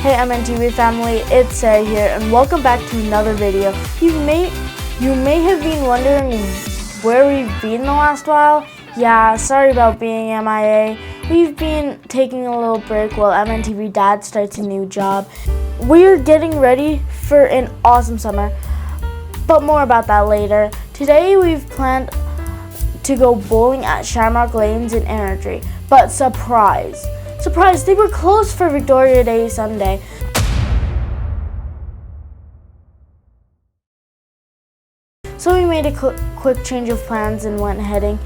Hey MNTV family, it's Sarah here and welcome back to another video. You may have been wondering where we've been the last while. Yeah, sorry about being MIA. We've been taking a little break while MNTV Dad starts a new job. We're getting ready for an awesome summer, but more about that later. Today we've planned to go bowling at Shamrock Lanes in Airdrie, but surprise, they were closed for Victoria Day Sunday. So we made a quick change of plans and went heading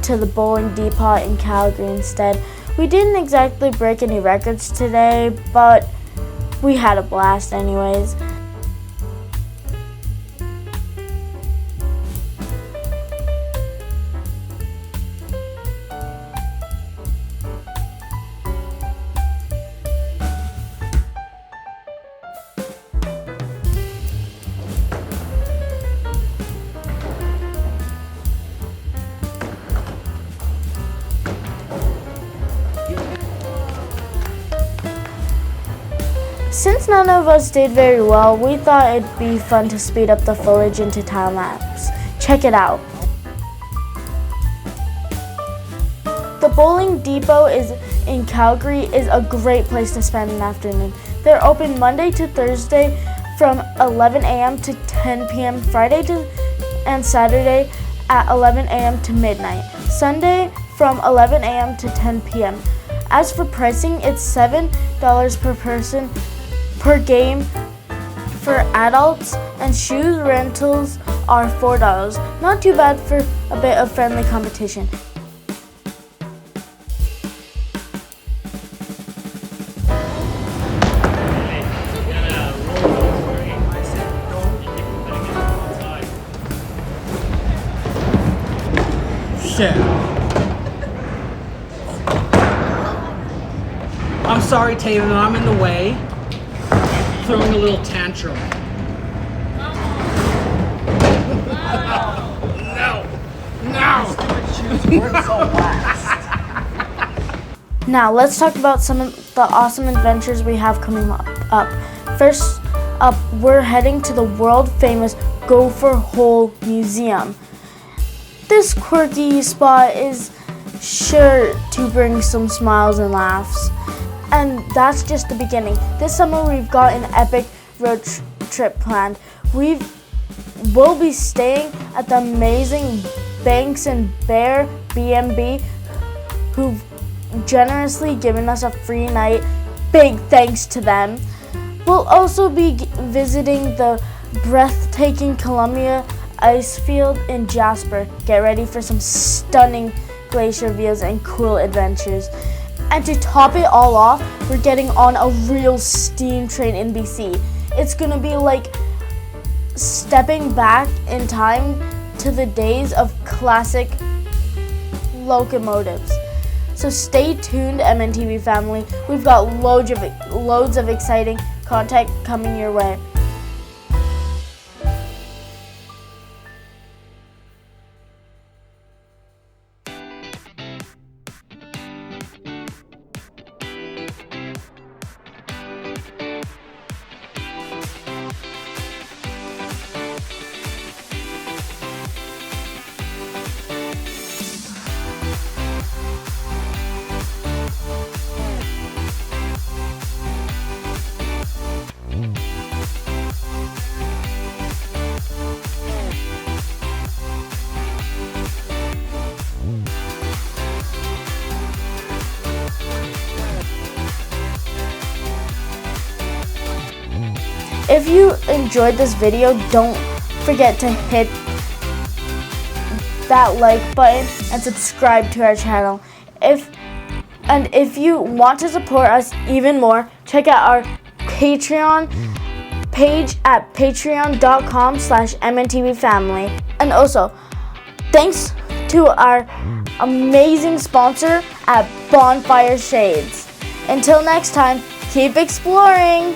to the bowling depot in Calgary instead. We didn't exactly break any records today, but we had a blast anyways. Since none of us did very well, we thought it'd be fun to speed up the footage into time lapse. Check it out. The bowling depot in Calgary is a great place to spend an afternoon. They're open Monday to Thursday from 11 a.m. to 10 p.m., Friday and Saturday at 11 a.m. to midnight, Sunday from 11 a.m. to 10 p.m. As for pricing, it's $7 per person per game for adults, and shoes rentals are $4. Not too bad for a bit of friendly competition. Shit. I'm sorry, Tatum, I'm in the way. Throwing a little tantrum. No. Now let's talk about some of the awesome adventures we have coming up. First up, we're heading to the world famous Gopher Hole Museum. This quirky spot is sure to bring some smiles and laughs. And that's just the beginning. This summer we've got an epic road trip planned. We'll be staying at the amazing Banks and Brae BnB, who've generously given us a free night. Big thanks to them. We'll also be visiting the breathtaking Columbia Icefield in Jasper. Get ready for some stunning glacier views and cool adventures. And to top it all off, we're getting on a real steam train in BC. It's gonna be like stepping back in time to the days of classic locomotives. So stay tuned, MNTV family. We've got loads of exciting content coming your way. If you enjoyed this video, don't forget to hit that like button and subscribe to our channel. If you want to support us even more, check out our Patreon page at patreon.com/MNTVfamily. And also, thanks to our amazing sponsor at Bonfire Shades. Until next time, keep exploring!